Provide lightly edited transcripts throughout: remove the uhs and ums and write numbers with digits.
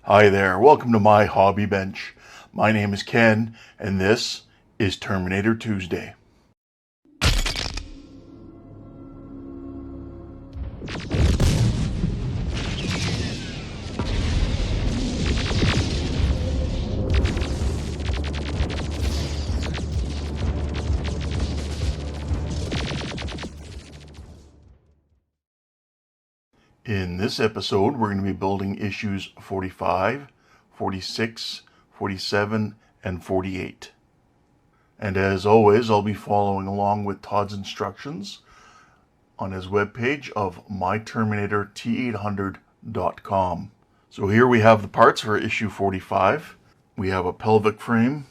Hi there, welcome to my hobby bench. My name is Ken, and this is Terminator Tuesday. In this episode, we're going to be building issues 45, 46, 47, and 48. And as always, I'll be following along with Todd's instructions on his webpage of myterminatort800.com. So here we have the parts for issue 45. We have a pelvic frame.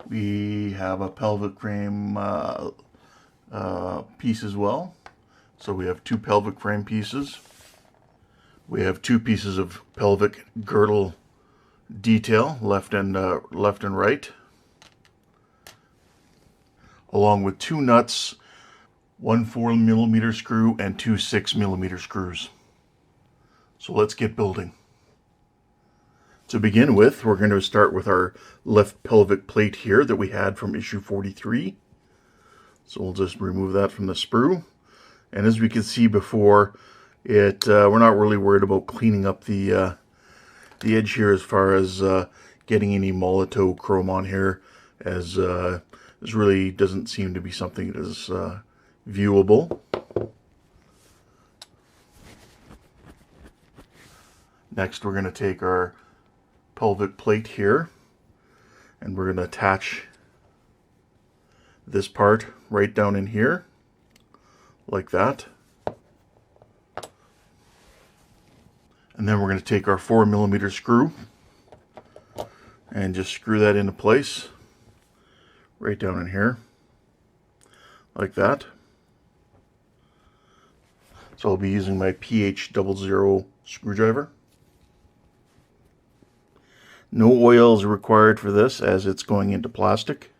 We have a pelvic frame piece as well. So we have two pelvic frame pieces. We have two pieces of pelvic girdle detail, left and right, along with two nuts, one 4mm screw and two 6mm screws. So let's get building. To begin with, we're going to start with our left pelvic plate here that we had from issue 43. So we'll just remove that from the sprue. And as we can see before, we're not really worried about cleaning up the edge here as far as getting any Molotow chrome on here, as this really doesn't seem to be something that is viewable. Next, we're going to take our pelvic plate here, and we're going to attach this part right down in here, like that. And then we're going to take our 4mm screw and just screw that into place right down in here, like that. So I'll be using my PH00 screwdriver. No oil is required for this as it's going into plastic.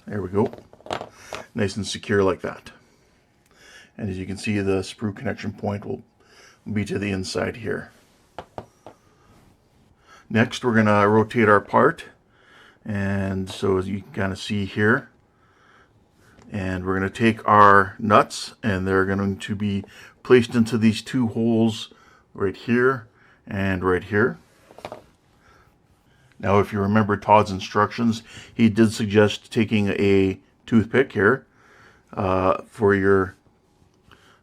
There we go. Nice and secure like that. And as you can see, the sprue connection point will be to the inside here. Next, we're going to rotate our part, and so as you can kind of see here, and we're going to take our nuts, and they're going to be placed into these two holes right here and right here. Now, if you remember Todd's instructions, he did suggest taking a toothpick here for your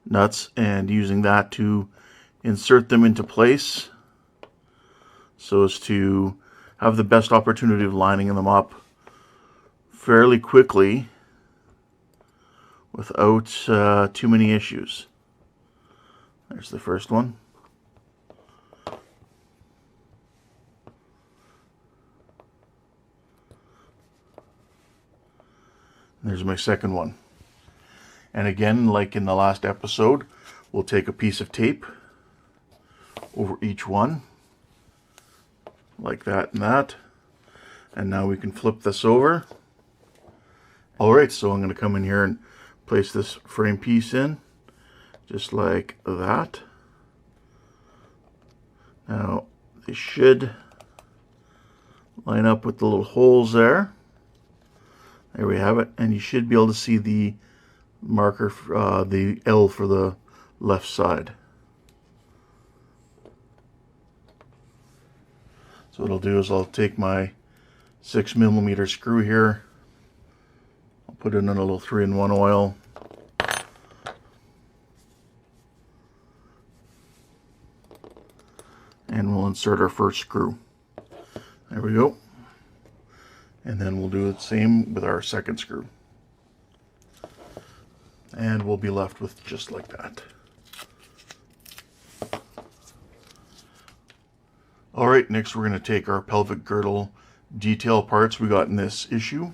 nuts and using that to insert them into place so as to have the best opportunity of lining them up fairly quickly without too many issues. There's the first one. There's my second one. And again, like in the last episode, we'll take a piece of tape over each one, like that and that. And now we can flip this over. Alright, so I'm going to come in here and place this frame piece in, just like that. Now, they should line up with the little holes there. There we have it, and you should be able to see the marker, the L for the left side. So what I'll do is I'll take my 6mm screw here, I'll put it in a little 3-in-1 oil, and we'll insert our first screw. There we go. And then we'll do the same with our second screw. And we'll be left with just like that. Alright, next we're going to take our pelvic girdle detail parts we got in this issue.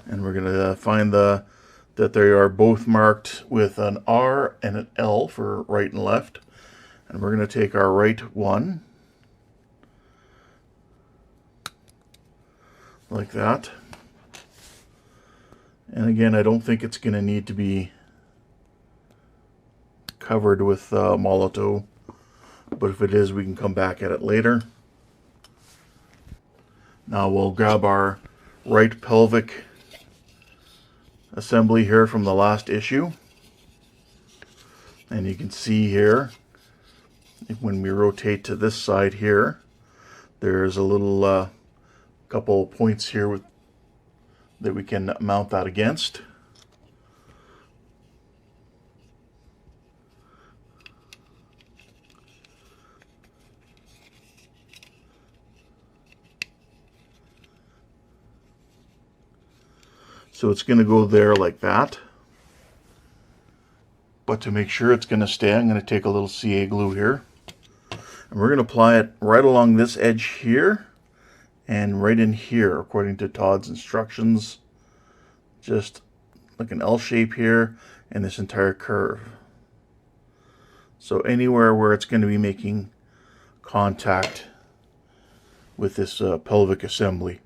And we're going to find that they are both marked with an R and an L for right and left. And we're going to take our right one, like that. And again, I don't think it's going to need to be covered with Molotov, but if it is, we can come back at it later. Now we'll grab our right pelvic assembly here from the last issue, and you can see here when we rotate to this side here, there's a little couple points here that we can mount that against. So it's going to go there like that. But to make sure it's going to stay, I'm going to take a little CA glue here. And we're going to apply it right along this edge here and right in here, according to Todd's instructions. Just like an L shape here and this entire curve. So anywhere where it's going to be making contact with this pelvic assembly.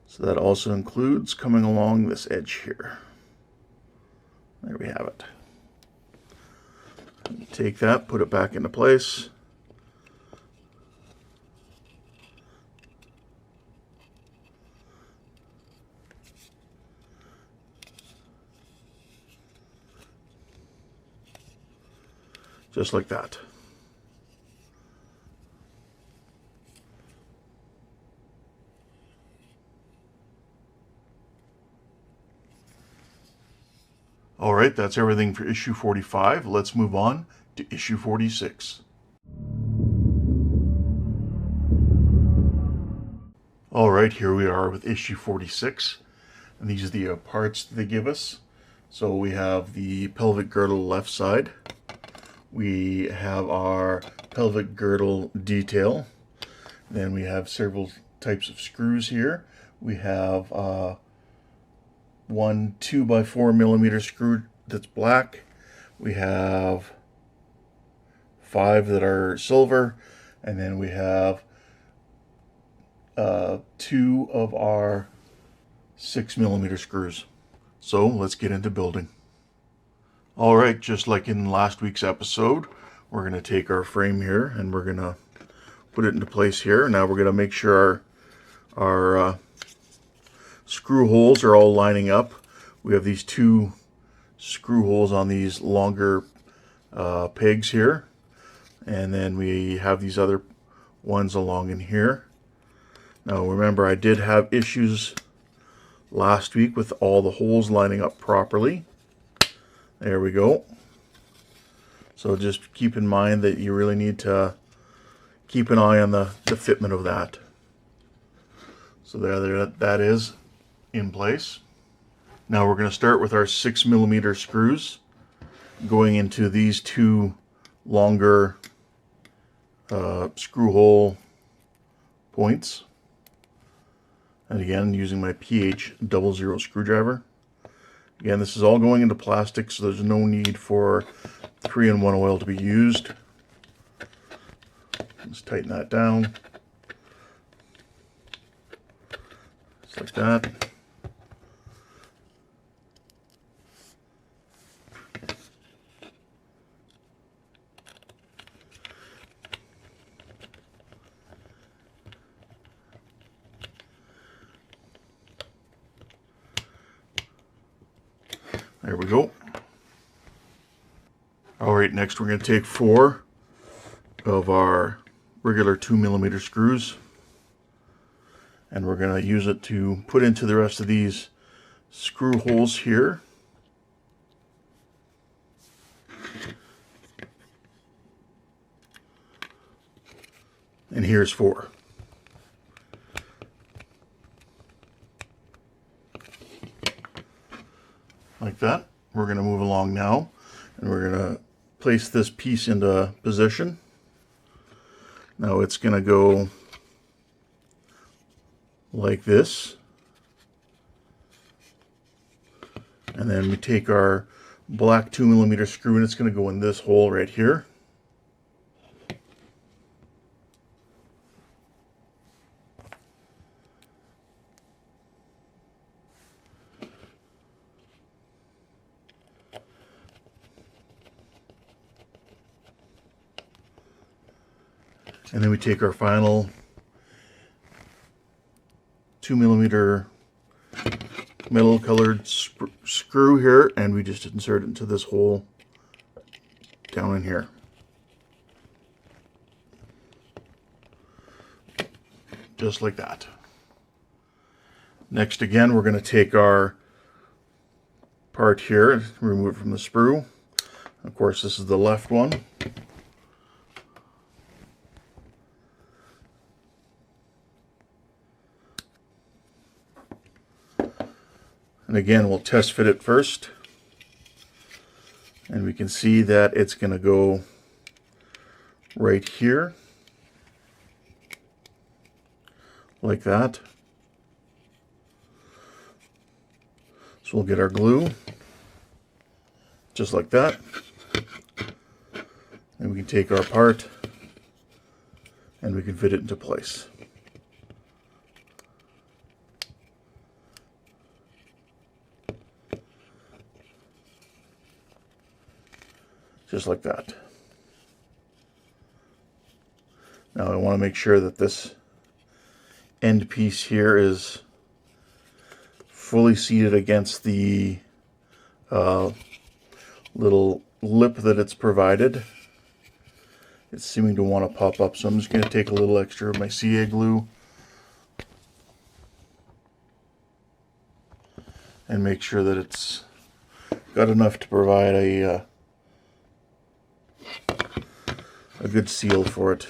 So that also includes coming along this edge here. There we have it. Take that, put it back into place. Just like that. All right, that's everything for issue 45. Let's move on to issue 46. All right, here we are with issue 46. And these are the parts they give us. So we have the pelvic girdle left side. We have our pelvic girdle detail. Then we have several types of screws here. We have one 2x4mm screw that's black. We have 5 that are silver, and then we have 2 of our 6mm screws. So let's get into building. All right, just like in last week's episode, we're going to take our frame here and we're going to put it into place here. Now we're going to make sure our screw holes are all lining up. We have these 2 screw holes on these longer pegs here, and then we have these other ones along in here. Now remember, I did have issues last week with all the holes lining up properly. There we go. So just keep in mind that you really need to keep an eye on the fitment of that. So there that is in place. Now we're going to start with our 6mm screws going into these 2 longer screw hole points. And again, using my PH00 screwdriver. Again, this is all going into plastic, so there's no need for 3-in-1 oil to be used. Let's tighten that down. Just like that. There we go. All right, next we're going to take 4 of our regular 2mm screws, and we're going to use it to put into the rest of these screw holes here. And here's 4. Like that. We're going to move along now, and we're going to place this piece into position. Now it's going to go like this, and then we take our black 2mm screw, and it's going to go in this hole right here. And then we take our final 2mm metal colored screw here, and we just insert it into this hole down in here. Just like that. Next, again, we're going to take our part here and remove it from the sprue. Of course, this is the left one. And again, we'll test fit it first. And we can see that it's going to go right here. Like that. So we'll get our glue. Just like that. And we can take our part and we can fit it into place. Just like that. Now I want to make sure that this end piece here is fully seated against the little lip that it's provided. It's seeming to want to pop up, so I'm just going to take a little extra of my CA glue and make sure that it's got enough to provide a good seal for it.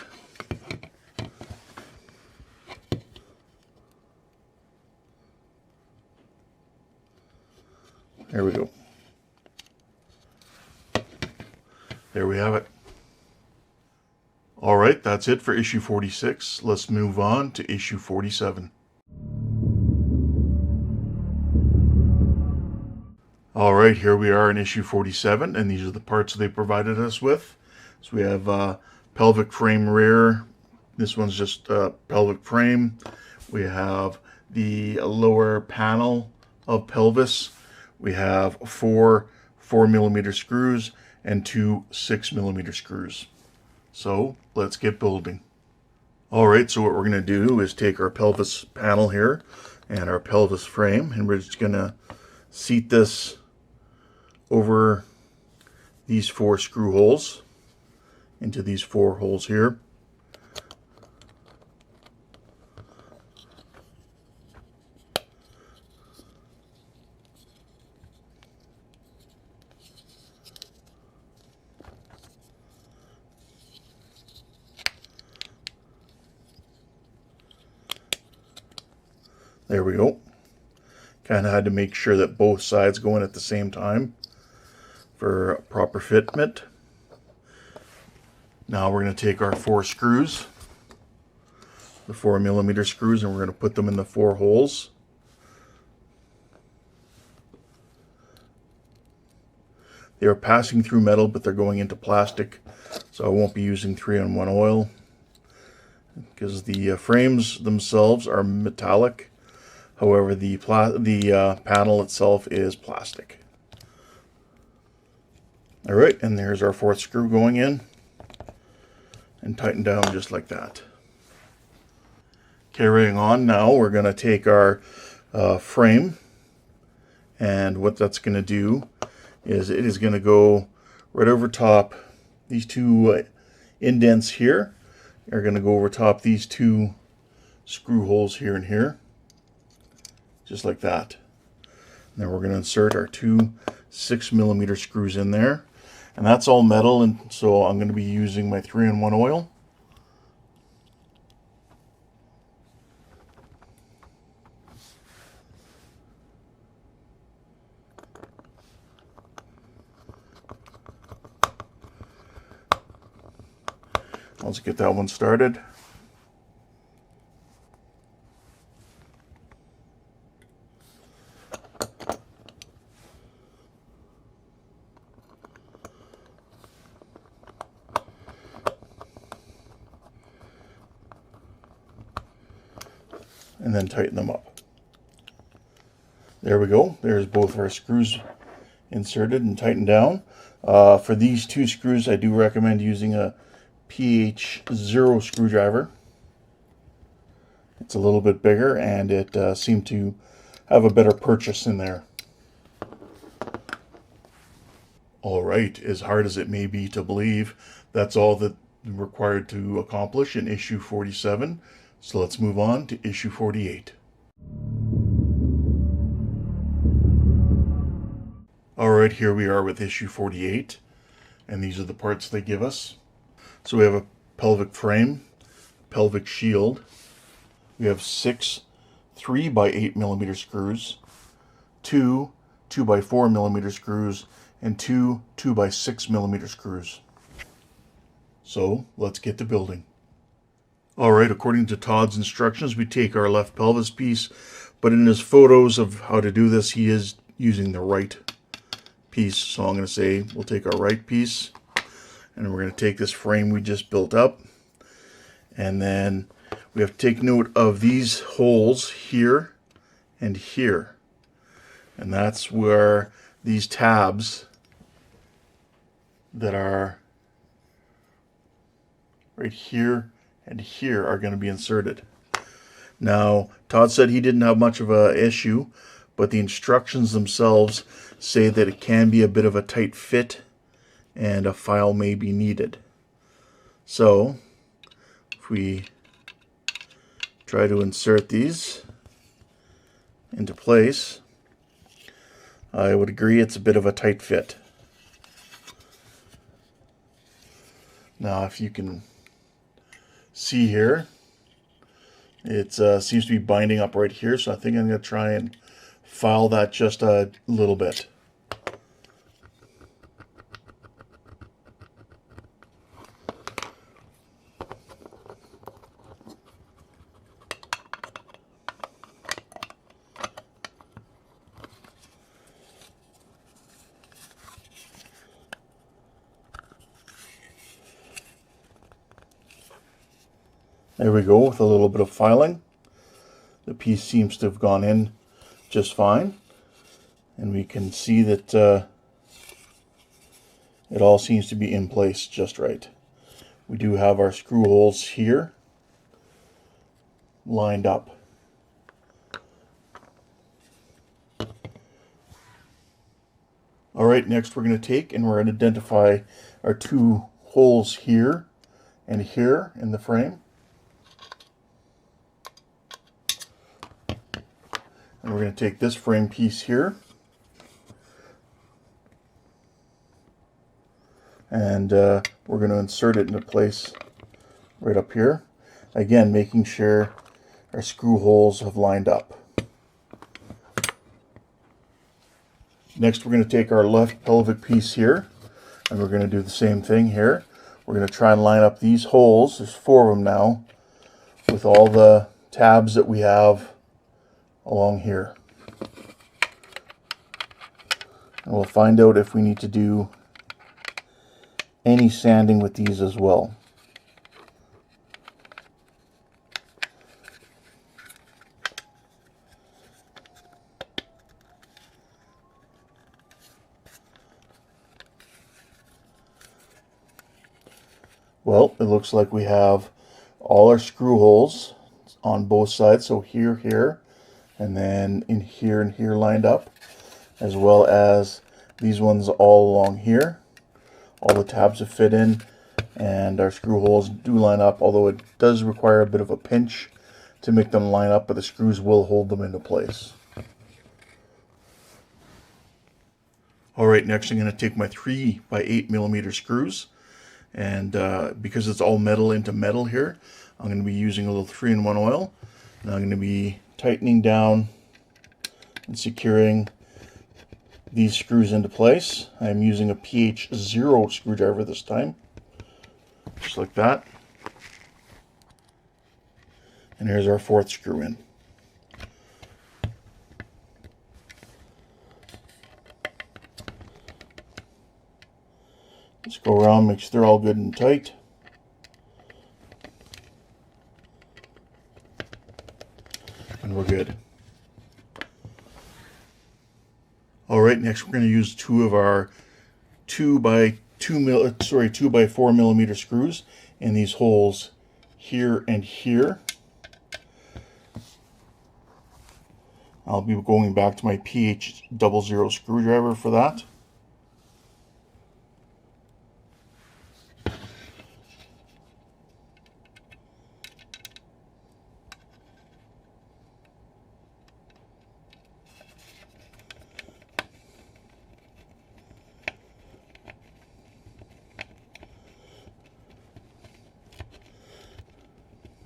There we go. There we have it. All right, that's it for issue 46. Let's move on to issue 47. All right, here we are in issue 47, and these are the parts they provided us with. So we have pelvic frame rear. This one's just pelvic frame. We have the lower panel of pelvis. We have four 4mm screws and two 6mm screws. So let's get building. All right, so what we're going to do is take our pelvis panel here and our pelvis frame, and we're just going to seat this over these 4 screw holes into these 4 holes here. There we go. Kind of had to make sure that both sides go in at the same time for proper fitment. Now we're going to take our 4 screws, the 4mm screws, and we're going to put them in the 4 holes. They are passing through metal, but they're going into plastic, so I won't be using 3-in-1 oil because the frames themselves are metallic. However, the panel itself is plastic. All right, and there's our 4th screw going in and tighten down just like that. Carrying on now, we're going to take our frame, and what that's going to do is it is going to go right over top. These 2 indents here are going to go over top these 2 screw holes here and here. Just like that. And then we're going to insert our 2 6mm screws in there. And that's all metal, and so I'm going to be using my 3-in-1 oil. Let's get that one started. and then tighten them up. There we go. There's both of our screws inserted and tightened down. For these two screws, I do recommend using a PH0 screwdriver. It's a little bit bigger, and it seemed to have a better purchase in there. All right, as hard as it may be to believe, that's all that required to accomplish in issue 47. So let's move on to issue 48. All right, here we are with issue 48, and these are the parts they give us. So we have a pelvic frame, pelvic shield. We have 6 3x8mm screws, 2 2x4mm screws, and 2 2x6mm screws. So let's get to building. All right, according to Todd's instructions, we take our left pelvis piece, but in his photos of how to do this, he is using the right piece. So I'm going to say we'll take our right piece, and we're going to take this frame we just built up, and then we have to take note of these holes here and here, and that's where these tabs that are right here and here are going to be inserted. Now, Todd said he didn't have much of an issue, but the instructions themselves say that it can be a bit of a tight fit and a file may be needed. So, if we try to insert these into place, I would agree it's a bit of a tight fit. Now, if you can see here, it seems to be binding up right here, so I think I'm going to try and file that just a little bit. There we go, with a little bit of filing. The piece seems to have gone in just fine. And we can see that it all seems to be in place just right. We do have our screw holes here lined up. All right, next we're going to take and we're going to identify our 2 holes here and here in the frame. And we're going to take this frame piece here and we're going to insert it into place right up here. Again, making sure our screw holes have lined up. Next, we're going to take our left pelvic piece here and we're going to do the same thing here. We're going to try and line up these holes, there's 4 of them now, with all the tabs that we have along here. And we'll find out if we need to do any sanding with these as well. Well, it looks like we have all our screw holes on both sides, so here, here, and then in here and here lined up, as well as these ones all along here. All the tabs have fit in, and our screw holes do line up, although it does require a bit of a pinch to make them line up, but the screws will hold them into place. All right, next I'm going to take my 3x8mm screws, and because it's all metal into metal here, I'm going to be using a little 3-in-1 oil, and I'm going to be tightening down and securing these screws into place. I'm using a PH0 screwdriver this time, just like that. And here's our 4th screw in. Let's go around, make sure they're all good and tight. and we're good. All right, next we're going to use two of our 2 by 4 millimeter screws in these holes here and here. I'll be going back to my PH00 screwdriver for that.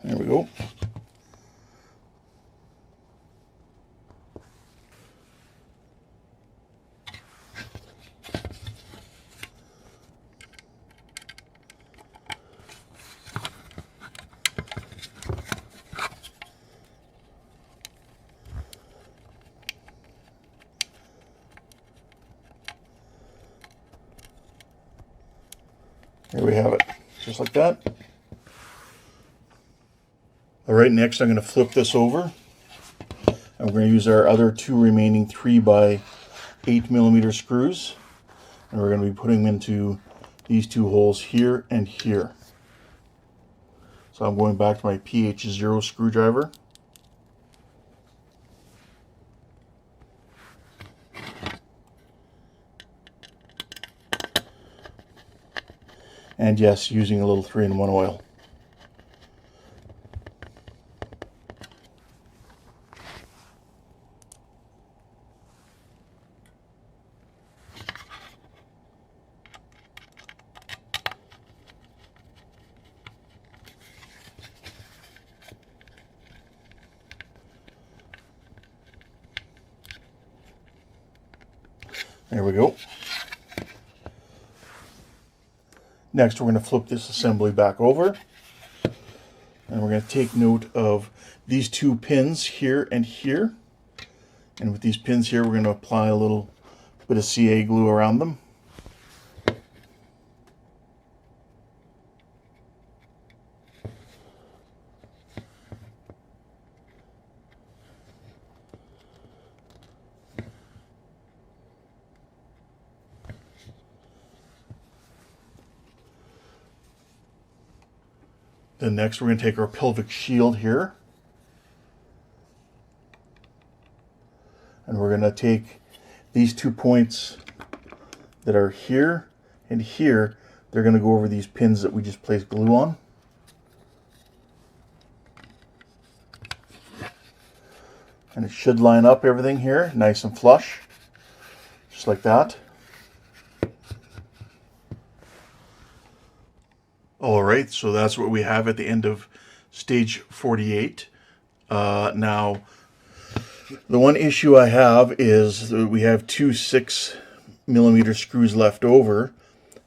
There we go. There we have it, just like that. All right, next I'm going to flip this over. And we're going to use our other 2 remaining 3 by 8 millimeter screws. And we're going to be putting them into these 2 holes here and here. So I'm going back to my PH0 screwdriver. And yes, using a little 3-in-1 oil. There we go. Next, we're going to flip this assembly back over. And we're going to take note of these 2 pins here and here. And with these pins here, we're going to apply a little bit of CA glue around them. Then next we're going to take our pelvic shield here. And we're going to take these 2 points that are here and here. They're going to go over these pins that we just placed glue on. And it should line up everything here, nice and flush. Just like that. All right, so that's what we have at the end of stage 48. Now, the one issue I have is that we have 2 6-millimeter screws left over.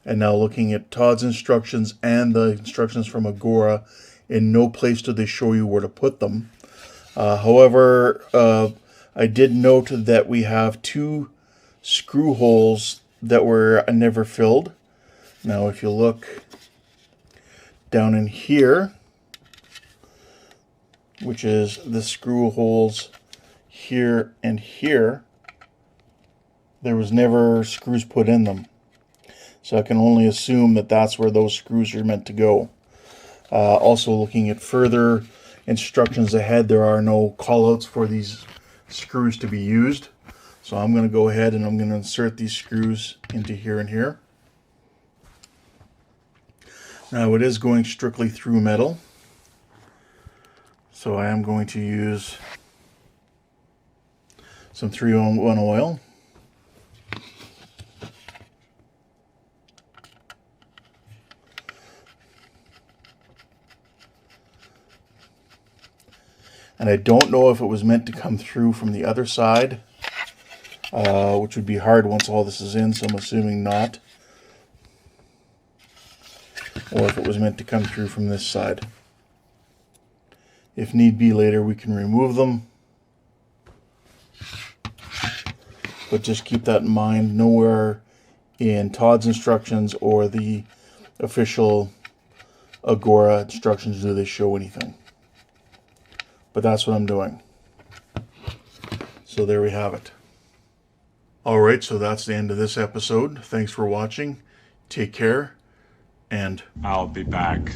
And now looking at Todd's instructions and the instructions from Agora, in no place do they show you where to put them. However, I did note that we have 2 screw holes that were never filled. Now, if you look down in here, which is the screw holes here and here, there was never screws put in them. So I can only assume that that's where those screws are meant to go. Also looking at further instructions ahead, there are no callouts for these screws to be used. So I'm going to go ahead and I'm going to insert these screws into here and here. Now it is going strictly through metal, so I am going to use some 3-in-1 oil. And I don't know if it was meant to come through from the other side, which would be hard once all this is in, so I'm assuming not. Or if it was meant to come through from this side. If need be later, we can remove them. But just keep that in mind. Nowhere in Todd's instructions or the official Agora instructions do they show anything. But that's what I'm doing. So there we have it. All right, so that's the end of this episode. Thanks for watching. Take care, and I'll be back.